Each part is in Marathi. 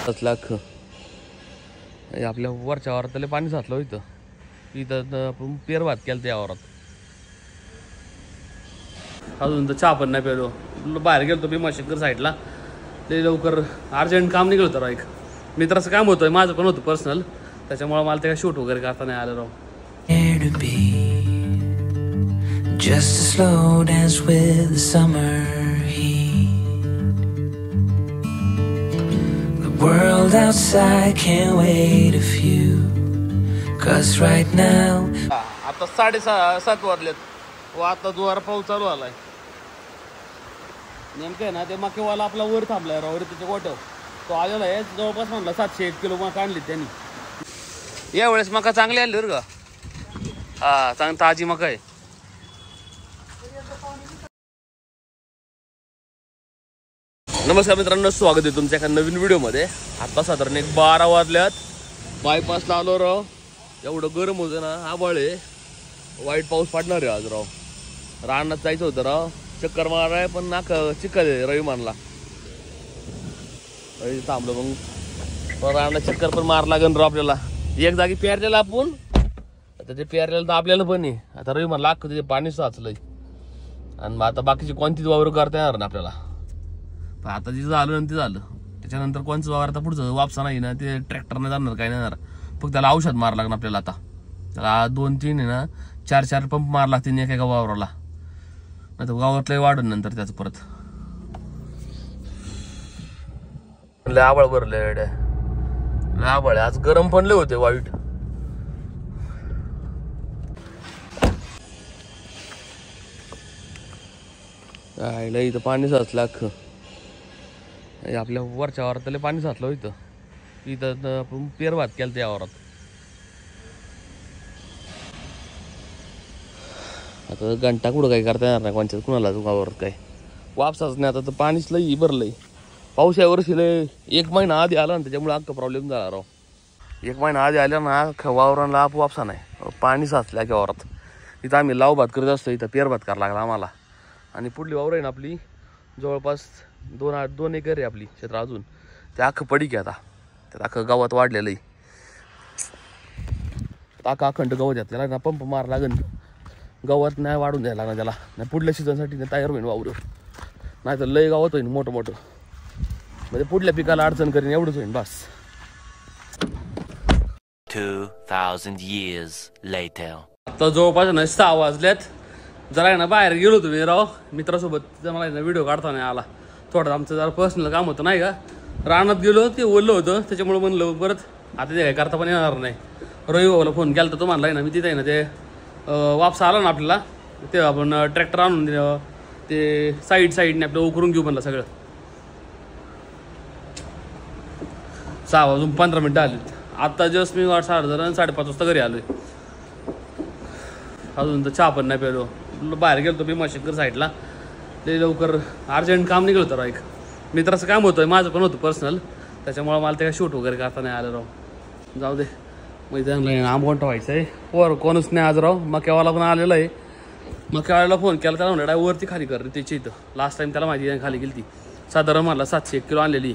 लाख आपल्या वरच्या वावरात पाणी साचलं इथं इथं पेर भात केलं त्या वावरात. अजून तर चहा पण नाही पेलो. बाहेर गेलो भीमाशंकर साईडला. ते लवकर अर्जंट काम निघलं होतं राव. एक मित्राचं काम होतं, माझं पण होतं पर्सनल, त्याच्यामुळे मला ते काय शूट वगैरे करता नाही आलं राव. Just a slow dance with the summer heat. The world outside can't wait a few, 'cause right now आता 7:30 वाजलेत व आता जोर पाऊस चालू आलाय. नेमकं आहे ना ते मकेवाला आपला वर थांबलाय राव, त्याच्या गोट्यावर तो आलेला आहे. जवळपास म्हणला 701 किलो मका आणली त्यांनी. यावेळेस मका चांगली आली बरं का. हा चांगली ताजी मका आहे. नमस्कार मित्रांनो, स्वागत आहे तुमच्या एका नवीन व्हिडिओमध्ये. आता साधारण 12 वाजल्यात. बायपासला आलो राव. एवढं गरम होतं ना, आभाळ आहे, वाईट पाऊस पडणार आहे आज राव. रानात जायचं होतं राव, चक्कर माराय पण नाका चिखल आहे. रवी मानला थांबलो, मग रानात चक्कर पण मार लागेल राव आपल्याला. एक जागी पेरलेला आपण, आता ते पेरलेलं तर आपल्याला पण आहे. आता रवी मानला अख्खं तिथे पाणी साचलंय आणि आता बाकीची कोणतीच वावर करता येणार ना आपल्याला. आता जे झालं आणि ते झालं, त्याच्यानंतर कोणचं वावर आता पुढचं वापसा नाही ना, ते ट्रॅक्टरने जाणार काय नाही. फक्त त्याला औषध मार लागणार आपल्याला. आता त्याला 2-3 आहे ना, 4-4 पंप मार लागतील एका वावराला, नाही तर गावातलं वाढून नंतर त्याचं परत. लय आबाळ भरलंय, लय आबाळ. आज गरम पण लय होते वाईट. लय इथं पाणी साचलं अख्खं. आपल्या वरच्या वावरात पाणी साचलं इथं इथं पेर भात केलं त्या वावरात. आता घंटा कुठं काही करता येणार नाही कोणच्याच कुणाला वावरात काय वापसाच नाही. आता तर पाणीच लई भरलंय. पाऊस या वर्षी लय 1 महिना आधी आला ना, त्याच्यामुळे अख्खा प्रॉब्लेम झाला राव. 1 महिना आधी आल्या ना, अख्खा वावरांना वापसा नाही, पाणी साचल्या की वावरात. इथं आम्ही लाव भात करत असतो, इथं पेर भात करायला लागला आम्हाला. आणि पुढली वावर आहे ना आपली, जवळपास 2 एकर आहे आपली क्षेत्र. अजून ते अख्खं पडीक आहे. आता त्यात अख्खं गावात वाढलेलं आहे. अख्खा अखंड गवत आहे, त्याला ना पंप मार लागेल. गवत नाही वाढून द्यायला लागणार त्याला, नाही पुढल्या सीझनसाठी तयार होईल वावर. नाही तर लय गावात होईल मोठं मोठं, म्हणजे पुढल्या पिकाला अडचण करीन एवढंच होईल बस. 2000 years later. आता जवळपास ना 6 वाजल्यात. जरा आहे ना बाहेर गेलो होतो मी राव मित्रासोबत. मला ना व्हिडिओ काढता नाही आला, थोडं आमचं जरा पर्सनल काम होतं नाही का. रानात गेलो, ते ओलं होतं, त्याच्यामुळे म्हणलं परत आता ते काय करता पण येणार नाही. रवी भाऊला फोन केला तर तो म्हणला आहे ना, मी तिथे आहे ना ते वापसा आला ना आपल्याला, ते आपण ट्रॅक्टर आणून ते साईडने आपलं उकरून घेऊ म्हणलं सगळं. 6 वाजून 15 मिनटं आली. आता जस्ट मी 5:30 वाजता घरी आलोय. अजून तर चहा पण नाही पेलो. बाहेर गेलो भीमाशंकर साईडला. ते लवकर अर्जंट काम निघलं होतं राव. एक मित्राचं काम होतं, माझं पण होतं पर्सनल, त्याच्यामुळे मला ते काय शूट वगैरे करता नाही आलं राव. जाऊ दे, मग त्यांना आंबवण ठेवायचं आहे. वर कोणच नाही आज राव. मक्यावाला पण आलेला आहे. मक्यावाल्याला फोन केला, त्याला म्हणलं वरती खाली कर त्याची. इथं लास्ट टाइम त्याला माहिती खाली गेली ती. साधारण मला 701 किलो आणलेली.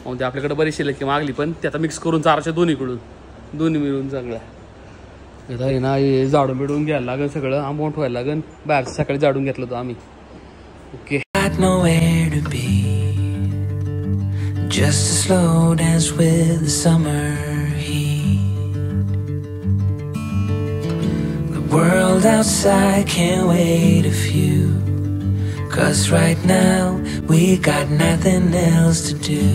मग ते आपल्याकडे बरीचशी शिल्लक मागली, पण ते आता मिक्स करून चाराच्या दोन्ही मिळून चांगल्या. आता आहे ना, हे झाडून बिडून घ्यायला लागेल सगळं, आंबवण ठेवायला लागेल. बाहेर सकाळी झाडून घेतलं होतं आम्ही. Okay. Nowhere to be, just a slow dance with the summer heat. The world outside can't wait a few, 'cause right now we got nothing else to do.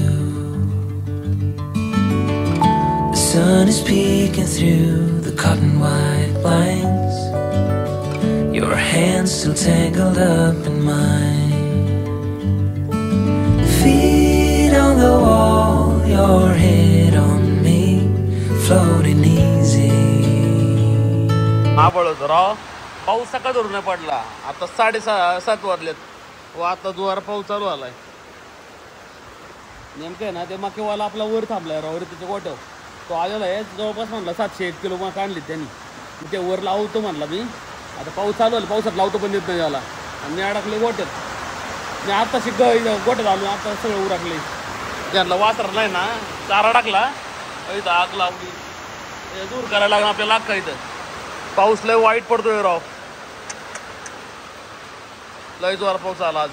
The sun is peeking through the cotton white blinds, your hands still tangled up in mine. Feet on the wall, your head on me, floating easy. आभाळ होतं राव. पाऊस सकाळ धरून नाही पडला. आता 7:30 वाजलेत व आता जोर पाऊस चालू आलाय. नेमकं आहे ना ते मकेवाला आपला वर थांबलाय राव, त्याच्या गोट्यावर तो आलेला आहे. जवळपास म्हणला 701 किलो मका आणली त्यांनी. ते वर लावतो म्हणला मी. आता पाऊस चालू आला, पावसात लावतो पण देत नाही त्याला. आणि मी अडकले गोट्यात. मी आता गोट्यात आलो, आता सगळं उरकले. त्यांना वासर नाही ना, चारा टाकला इथं आग लावली, हे दूर करायला लागणार आपल्याला आग का इथं. पाऊस लय वाईट पडतोय राव, लय जोर पाऊस आला आज.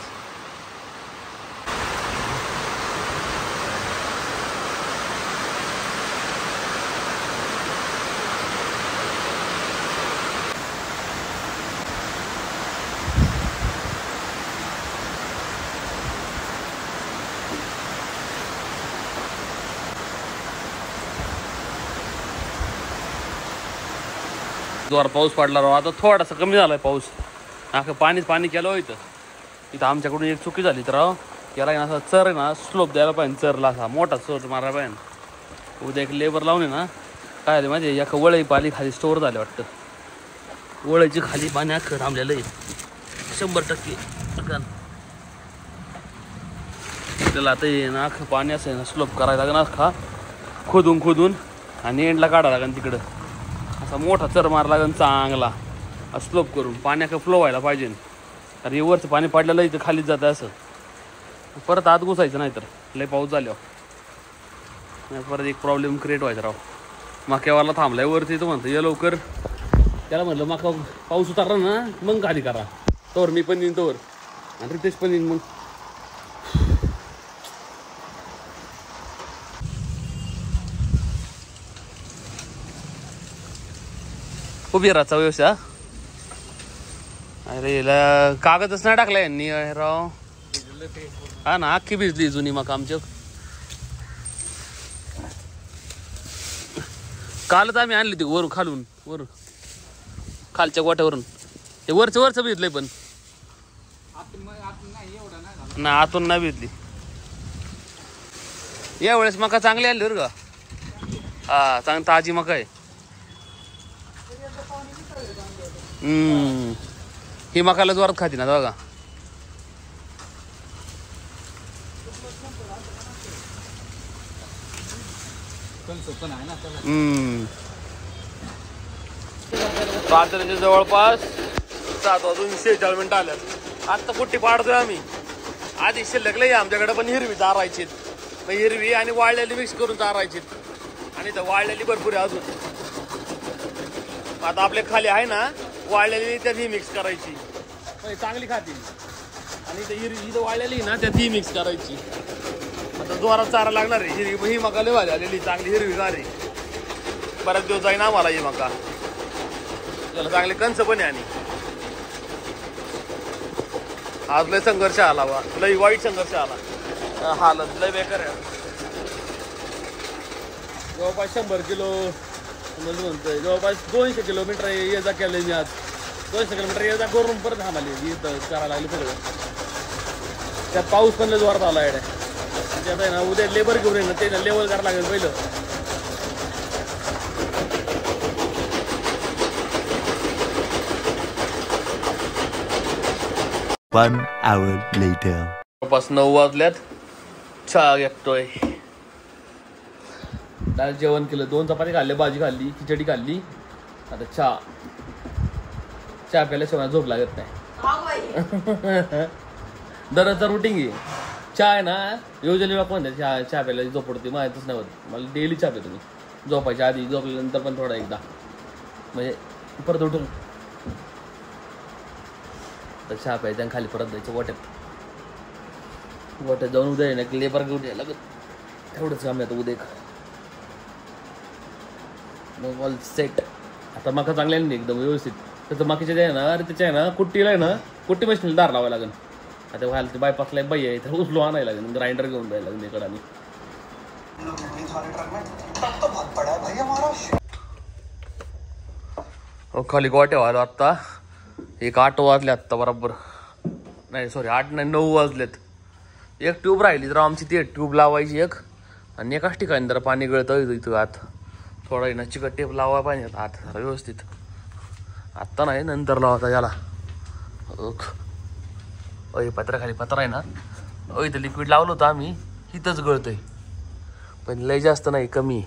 जोर पाऊस पडला राव. आता थोडासा कमी झालाय पाऊस. अख्खं पाणी केलं इथं. इथं आमच्याकडून एक चुकी झाली तर राव, याला आहे ना असा चर आहे ना स्लोप द्यायला पाहिजे, चरला असा मोठा चर मारायला पाहिजे. उद्या एक लेबर लावून आहे ना, काय आले माझे एका वळई पाणी खाली स्टोअर झाले वाटतं. वळईची खाली पाणी अख्खं थांबलेलं आहे 100%. त्याला आता ये ना अख्खं पाणी असं आहे ना स्लोप करायला लागेल, अख्खा खोदून आणि एंडला काढायला लागेल तिकडं. असा मोठा चर मारा लागेल चांगला स्लोप करून, पाण्याचं फ्लो व्हायला पाहिजे. अरे वरचं पाणी पडलेलं इथं खालीच जातं असं, परत आत घुसायचं नाही तर लय पाऊस झाल्यावर परत एक प्रॉब्लेम क्रिएट व्हायचा राव. मक्यावाला थांबलाय वरती, तो म्हणतो ये लवकर. त्याला म्हटलं मका पाऊस उतारला ना मग खाली करा, तोवर मी पण येईन तोवर, आणि रितेश पण येईन मग. उभीराचा व्यवसाय. अरे याला कागदच नाही टाकला यांनी राव. हा ना, अख्खी भिजली जुनी मका आमच्या. कालच आम्ही आणली ती वरून वरून खालच्या गोट्यावरून. हे वरचं भिजलंय, पण ना आतून नाही भिजली. यावेळेस मका चांगली आली बरं का. हा, चांगली ताजी मका आहे. ही मकाला जोरात खाती ना बघा. रात्रीच्या जवळपास 7:46 आल्यात. आत्ता कुट्टी पाडतोय आम्ही. आधी शिल्लक लई आमच्याकडे, पण हिरवी चारायची, हिरवी आणि वाळलेली मिक्स करून चारायची. आणि तर वाळलेली भरपूर आहे अजून. आता आपल्या खाली आहे ना वाळलेली, त्यात ही मिक्स करायची, चांगली खाती. आणि हिरवी इथं वाळलेली ना त्यात ही मिक्स करायची. आता जोरात चारा लागणार आहे. हिरवी ही मका लय भारी आलेली, चांगली हिरवी गारी. बऱ्याच दिवस जाईन आम्हाला ही मका. त्याला चांगले कंच पण आहे. आणि आज लय संघर्ष आला बा, लय वाईट संघर्ष आला. हालत लय बेकार आहे. जवळपास 100 किलो म्हणतोय, जवळपास 200 किलोमीटर ये जा केले मी आज. 200 किलोमीटर ये जा करून परत थांबली इथं करायला लागली सगळं. त्यात पाऊस पण लय जोरात आला आहे. त्यात आहे ना उद्या लेबर घेऊन येईल ना, ते लेवल करायला लागेल पहिलं. One hour later. जवळपास 9 वाजल्यात. चहा घेतोय. जेवण केलं, 2 चपाती खाल्ले, भाजी खाल्ली, खिचडी खाल्ली. आता चहा प्यायल्याशिवाय झोप लागत नाही. दररोजचा रुटीन आहे. चहा आहे ना योजली बा कोणत्या चहा प्यायला झोप पडते माहीतच नाही होत मला. डेली चहा पितो मी, झोपायच्या आधी, झोपल्यानंतर पण थोडा एकदा, म्हणजे परत उठून तर चहा प्यायचा आणि खाली परत जायचं गोट्यात जाऊन उद्या ना लेबर घेऊन यायला लागत. तेवढंच काम आहे उद्या. मग ऑल सेट. आता मका चांगल्या नाही एकदम व्यवस्थित. त्याचं मकीच्या आहे ना, अरे त्याच्या आहे ना कुट्टीला आहे ना, कुट्टी मशीनला दार लावायला लागेल. आता व्हायला ते बायपासला बाई आहे, तर उचलू आणायला लागेल, ग्राइंडर घेऊन जायला लागेल इकडं. आणि खाली गोट्या व्हायला आत्ता 8 वाजले आत्ता बरोबर. नाही सॉरी 8 नाही 9 वाजलेत. एक ट्यूब राहिली तर आमची, ती ट्यूब लावायची एक. आणि एकाच ठिकाणी जरा पाणी गळतं इथं आत. थोडा ना चिकट टेप लावा पाहिजे आत जरा व्यवस्थित. आत्ता नाही नंतर लावता याला. पत्र्याखाली पत्रा आहे ना, इथं लिक्विड लावलं होतं आम्ही, इथंच गळतंय. पण लय जास्त नाही, कमी.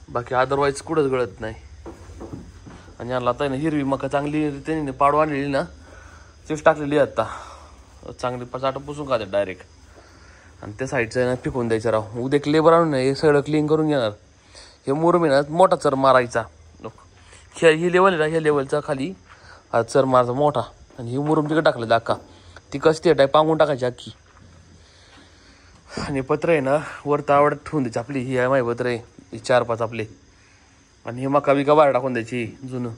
बाकी अदरवाईज कुठंच गळत नाही. आणि याला आता आहे ना हिरवी मका चांगली त्यांनी पाडू आणलेली ना, तीच टाकलेली आहे आत्ता. चांगली चाट पुसून खाते डायरेक्ट. आणि त्या साईडचं ना पिकवून द्यायचं राव. उद्या एक लेबर आणून हे सगळं क्लीन करून घेणार. हे मुरुम आहे ना मोठा चर मारायचा. ही लेवल आहे ना, ह्या लेवलचा खाली हा चर मारायचा मोठा आणि ही मुरुम तिकडे टाकलं अख्खा. ती कस्ती टाईप पांगून टाकायची अख्खी. आणि पत्र आहे ना वर तावड ठेवून द्यायची आपली. ही आहे माझी पत्र आहे, ही 4-5 आपले. आणि हे मका बिका बाहेर टाकून द्यायची जुनं.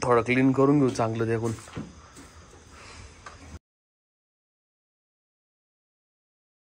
थोडं क्लीन करून घेऊ चांगलं देखून.